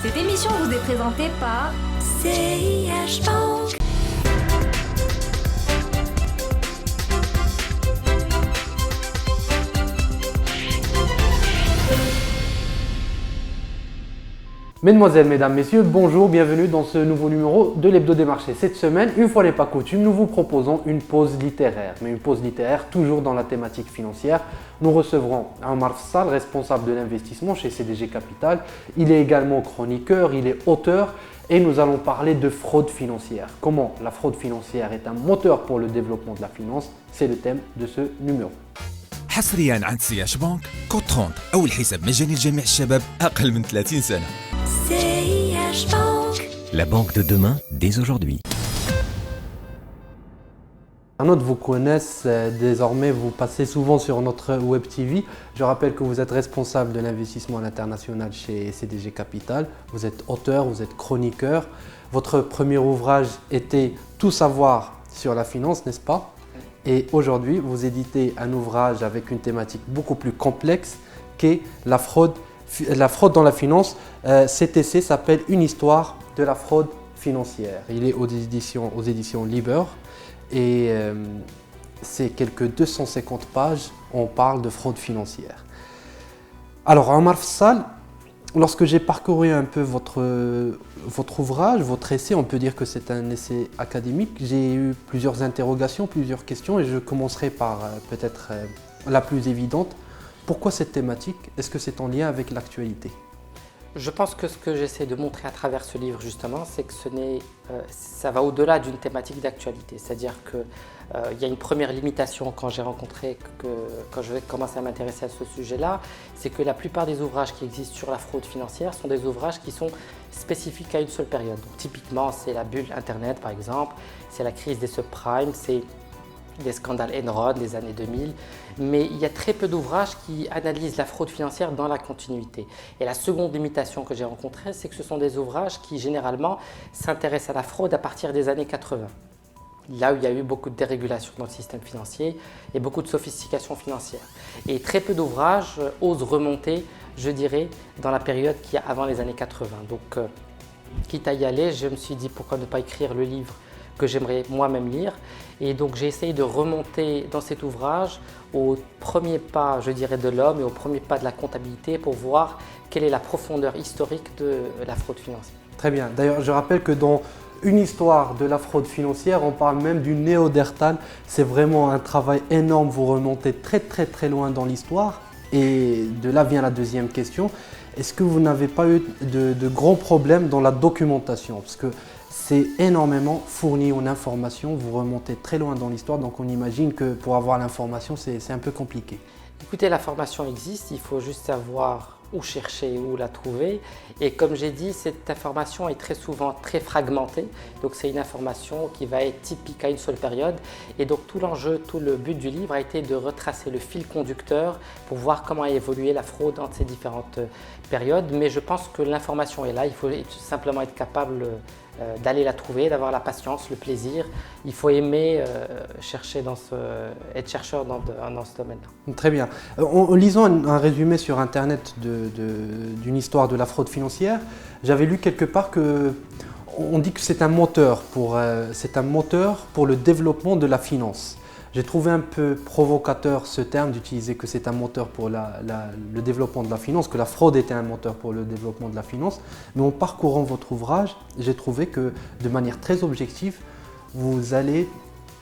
Cette émission vous est présentée par CIH Bank. Mesdemoiselles, Mesdames, Messieurs, bonjour, bienvenue dans ce nouveau numéro de l'Hebdo des marchés. Cette semaine, une fois n'est pas coutume, nous vous proposons une pause littéraire. Mais une pause littéraire toujours dans la thématique financière. Nous recevrons Omar Fsal, responsable de l'investissement chez CDG Capital. Il est également chroniqueur, il est auteur et nous allons parler de fraude financière. Comment la fraude financière est un moteur pour le développement de la finance, c'est le thème de ce numéro. حصريا عند سياش بانك كود 30 أول حساب مجاني لجميع الشباب أقل من 30 سنة. CIH Bank. La banque de demain, dès aujourd'hui. Un autre vous connaissent, désormais vous passez souvent sur notre web TV. Je rappelle que vous êtes responsable de l'investissement à l'international chez CDG Capital. Vous êtes auteur, vous êtes chroniqueur. Votre premier ouvrage était Tout savoir sur la finance, n'est-ce pas? Et aujourd'hui, vous éditez un ouvrage avec une thématique beaucoup plus complexe qu'est la fraude dans la finance. CTC s'appelle Une histoire de la fraude financière. Il est aux éditions Liber et c'est quelques 250 pages. On parle de fraude financière. Alors, Omar Fsal, lorsque j'ai parcouru un peu votre ouvrage, votre essai, on peut dire que c'est un essai académique. J'ai eu plusieurs interrogations, plusieurs questions et je commencerai par peut-être la plus évidente. Pourquoi cette thématique? Est-ce que c'est en lien avec l'actualité? Je pense que ce que j'essaie de montrer à travers ce livre justement, c'est que ça va au-delà d'une thématique d'actualité. C'est-à-dire qu'il y a une première limitation quand je vais commencer à m'intéresser à ce sujet-là, c'est que la plupart des ouvrages qui existent sur la fraude financière sont des ouvrages qui sont spécifiques à une seule période. Donc, typiquement, c'est la bulle Internet par exemple, c'est la crise des subprimes, c'est des scandales Enron des années 2000, mais il y a très peu d'ouvrages qui analysent la fraude financière dans la continuité. Et la seconde limitation que j'ai rencontrée, c'est que ce sont des ouvrages qui généralement s'intéressent à la fraude à partir des années 80. Là où il y a eu beaucoup de dérégulation dans le système financier et beaucoup de sophistication financière. Et très peu d'ouvrages osent remonter, je dirais, dans la période qu'il y a avant les années 80. Donc, quitte à y aller, je me suis dit pourquoi ne pas écrire le livre que j'aimerais moi-même lire. Et donc j'ai essayé de remonter dans cet ouvrage au premier pas, je dirais, de l'homme et au premier pas de la comptabilité pour voir quelle est la profondeur historique de la fraude financière. Très bien. D'ailleurs, je rappelle que dans Une histoire de la fraude financière, on parle même du néandertal. C'est vraiment un travail énorme. Vous remontez très loin dans l'histoire. Et de là vient la deuxième question. Est-ce que vous n'avez pas eu de grands problèmes dans la documentation? Parce que c'est énormément fourni en information, vous remontez très loin dans l'histoire, donc on imagine que pour avoir l'information, c'est un peu compliqué. Écoutez, l'information existe, il faut juste savoir où chercher, où la trouver. Et comme j'ai dit, cette information est très souvent très fragmentée. Donc c'est une information qui va être typique à une seule période. Et donc tout l'enjeu, tout le but du livre a été de retracer le fil conducteur pour voir comment a évolué la fraude entre ces différentes périodes. Mais je pense que l'information est là, il faut simplement être capable d'aller la trouver, d'avoir la patience, le plaisir. Il faut aimer chercher être chercheur dans ce domaine-là. Très bien. En lisant un résumé sur Internet d'une histoire de la fraude financière, j'avais lu quelque part qu'on dit que c'est un moteur pour le développement de la finance. J'ai trouvé un peu provocateur ce terme d'utiliser que c'est un moteur pour le développement de la finance, que la fraude était un moteur pour le développement de la finance. Mais en parcourant votre ouvrage, j'ai trouvé que de manière très objective, vous allez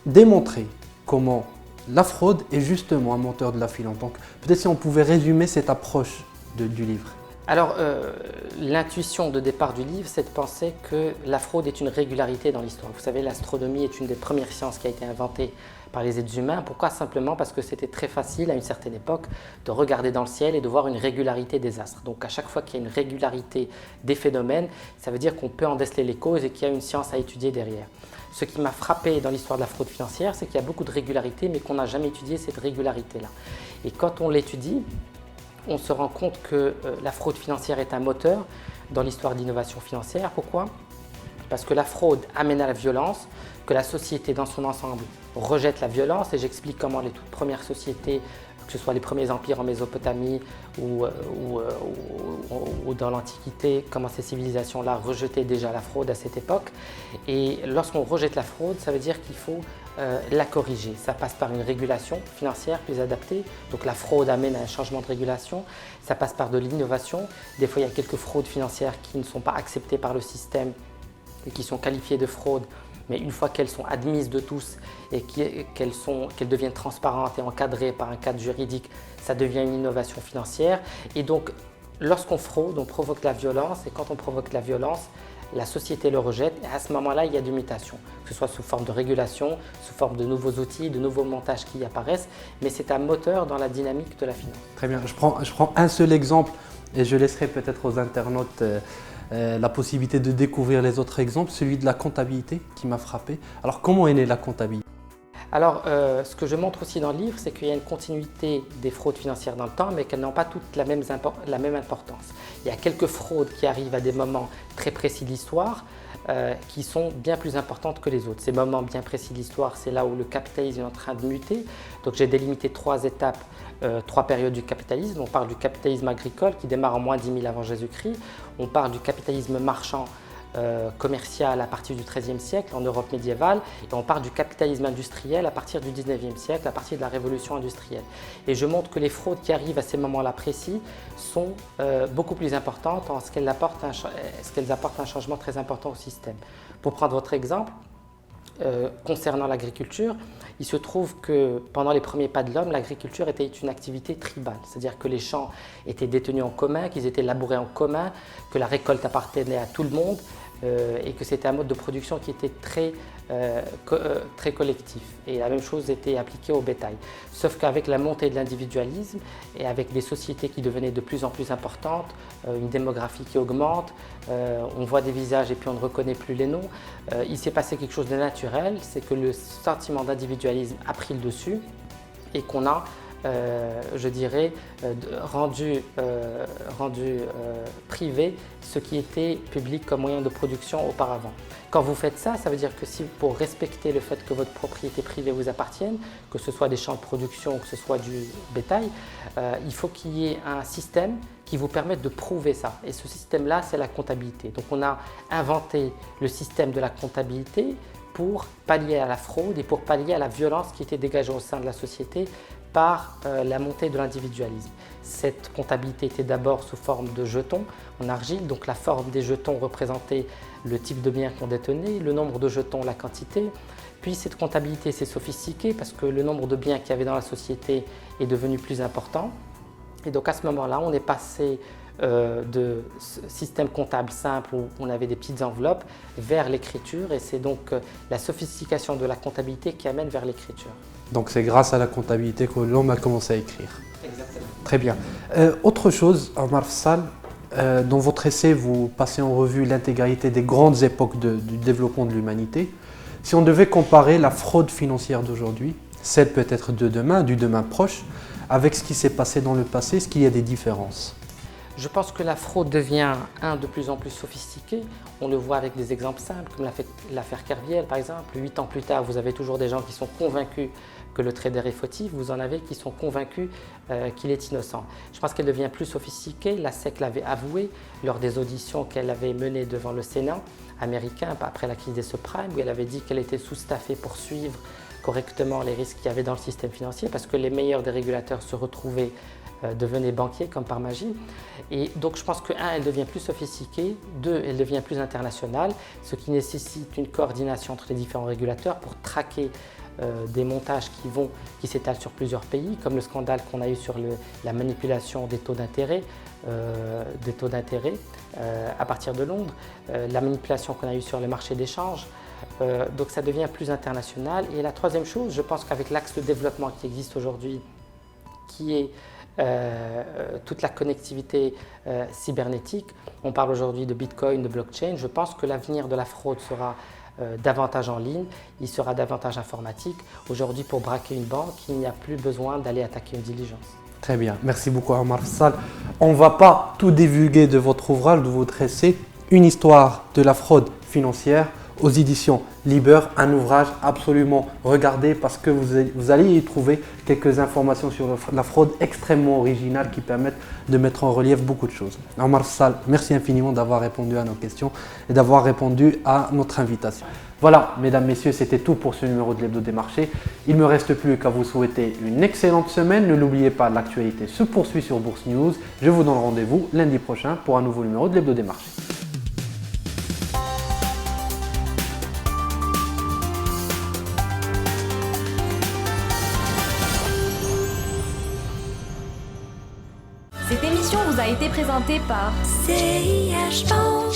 démontrer comment la fraude est justement un moteur de la finance. Donc peut-être si on pouvait résumer cette approche du livre. Alors, l'intuition de départ du livre, c'est de penser que la fraude est une régularité dans l'histoire. Vous savez, l'astronomie est une des premières sciences qui a été inventée par les êtres humains. Pourquoi? Simplement parce que c'était très facile à une certaine époque de regarder dans le ciel et de voir une régularité des astres. Donc à chaque fois qu'il y a une régularité des phénomènes, ça veut dire qu'on peut en déceler les causes et qu'il y a une science à étudier derrière. Ce qui m'a frappé dans l'histoire de la fraude financière, c'est qu'il y a beaucoup de régularités, mais qu'on n'a jamais étudié cette régularité-là. Et quand on l'étudie, on se rend compte que la fraude financière est un moteur dans l'histoire d'innovation financière. Pourquoi? Parce que la fraude amène à la violence, que la société dans son ensemble rejette la violence, et j'explique comment les toutes premières sociétés que ce soit les premiers empires en Mésopotamie ou dans l'Antiquité, comment ces civilisations-là rejetaient déjà la fraude à cette époque. Et lorsqu'on rejette la fraude, ça veut dire qu'il faut la corriger. Ça passe par une régulation financière plus adaptée. Donc la fraude amène à un changement de régulation. Ça passe par de l'innovation. Des fois, il y a quelques fraudes financières qui ne sont pas acceptées par le système et qui sont qualifiées de fraude. Mais une fois qu'elles sont admises de tous et qu'elles deviennent transparentes et encadrées par un cadre juridique, ça devient une innovation financière. Et donc, lorsqu'on fraude, on provoque la violence. Et quand on provoque la violence, la société le rejette. Et à ce moment-là, il y a des mutations, que ce soit sous forme de régulation, sous forme de nouveaux outils, de nouveaux montages qui apparaissent. Mais c'est un moteur dans la dynamique de la finance. Très bien. Je prends un seul exemple et je laisserai peut-être aux internautes la possibilité de découvrir les autres exemples, celui de la comptabilité qui m'a frappé. Alors, comment est née la comptabilité? Alors, ce que je montre aussi dans le livre, c'est qu'il y a une continuité des fraudes financières dans le temps, mais qu'elles n'ont pas toutes la même importance. Il y a quelques fraudes qui arrivent à des moments très précis de l'histoire, qui sont bien plus importantes que les autres. Ces moments bien précis de l'histoire, c'est là où le capitalisme est en train de muter. Donc j'ai délimité 3 étapes, 3 périodes du capitalisme. On parle du capitalisme agricole qui démarre en moins 10 000 avant Jésus-Christ. On parle du capitalisme marchand commercial à partir du XIIIe siècle en Europe médiévale, et on parle du capitalisme industriel à partir du XIXe siècle, à partir de la révolution industrielle. Et je montre que les fraudes qui arrivent à ces moments-là précis sont beaucoup plus importantes en ce qu'elles apportent un changement très important au système. Pour prendre votre exemple, concernant l'agriculture, il se trouve que pendant les premiers pas de l'homme, l'agriculture était une activité tribale, c'est-à-dire que les champs étaient détenus en commun, qu'ils étaient labourés en commun, que la récolte appartenait à tout le monde et que c'était un mode de production qui était très collectif. Et la même chose était appliquée au bétail. Sauf qu'avec la montée de l'individualisme et avec des sociétés qui devenaient de plus en plus importantes, une démographie qui augmente, on voit des visages et puis on ne reconnaît plus les noms, il s'est passé quelque chose de naturel, c'est que le sentiment d'individualisme a pris le dessus et qu'on a je dirais, rendu privé ce qui était public comme moyen de production auparavant. Quand vous faites ça, ça veut dire que si pour respecter le fait que votre propriété privée vous appartienne, que ce soit des champs de production ou que ce soit du bétail, il faut qu'il y ait un système qui vous permette de prouver ça. Et ce système-là, c'est la comptabilité. Donc on a inventé le système de la comptabilité pour pallier à la fraude et pour pallier à la violence qui était dégagée au sein de la société par la montée de l'individualisme. Cette comptabilité était d'abord sous forme de jetons en argile, donc la forme des jetons représentait le type de bien qu'on détenait, le nombre de jetons, la quantité. Puis cette comptabilité s'est sophistiquée parce que le nombre de biens qu'il y avait dans la société est devenu plus important. Et donc à ce moment-là, on est passé de système comptable simple où on avait des petites enveloppes vers l'écriture, et c'est donc la sophistication de la comptabilité qui amène vers l'écriture. Donc c'est grâce à la comptabilité que l'homme a commencé à écrire. Exactement. Très bien. Autre chose, Omar Fsaal, dans votre essai, vous passez en revue l'intégralité des grandes époques du développement de l'humanité. Si on devait comparer la fraude financière d'aujourd'hui, celle peut-être de demain, du demain proche, avec ce qui s'est passé dans le passé, est-ce qu'il y a des différences ? Je pense que la fraude devient de plus en plus sophistiquée. On le voit avec des exemples simples, comme l'affaire Kerviel par exemple. 8 ans plus tard, vous avez toujours des gens qui sont convaincus que le trader est fautif. Vous en avez qui sont convaincus qu'il est innocent. Je pense qu'elle devient plus sophistiquée. La SEC l'avait avoué lors des auditions qu'elle avait menées devant le Sénat américain après la crise des subprimes, où elle avait dit qu'elle était sous-staffée pour suivre correctement les risques qu'il y avait dans le système financier, parce que les meilleurs des régulateurs se retrouvaient devenaient banquiers comme par magie. Et donc je pense que elle devient plus sophistiquée, 2, elle devient plus internationale, ce qui nécessite une coordination entre les différents régulateurs pour traquer des montages qui s'étalent sur plusieurs pays, comme le scandale qu'on a eu sur la manipulation des taux d'intérêt à partir de Londres, la manipulation qu'on a eue sur les marchés d'échange. Donc ça devient plus international. Et la troisième chose, je pense qu'avec l'axe de développement qui existe aujourd'hui, qui est toute la connectivité cybernétique, on parle aujourd'hui de Bitcoin, de blockchain, je pense que l'avenir de la fraude sera davantage en ligne, il sera davantage informatique. Aujourd'hui, pour braquer une banque, il n'y a plus besoin d'aller attaquer une diligence. Très bien, merci beaucoup Omar Fsaal. On ne va pas tout divulguer de votre ouvrage, de votre essai, une histoire de la fraude financière aux éditions Liber, un ouvrage absolument regardé parce que vous allez y trouver quelques informations sur la fraude extrêmement originales qui permettent de mettre en relief beaucoup de choses. Omar Sall, merci infiniment d'avoir répondu à nos questions et d'avoir répondu à notre invitation. Voilà, mesdames, messieurs, c'était tout pour ce numéro de l'Hebdo des marchés. Il ne me reste plus qu'à vous souhaiter une excellente semaine. Ne l'oubliez pas, l'actualité se poursuit sur Bourse News. Je vous donne rendez-vous lundi prochain pour un nouveau numéro de l'Hebdo des marchés. Cette émission vous a été présentée par CIH Bank.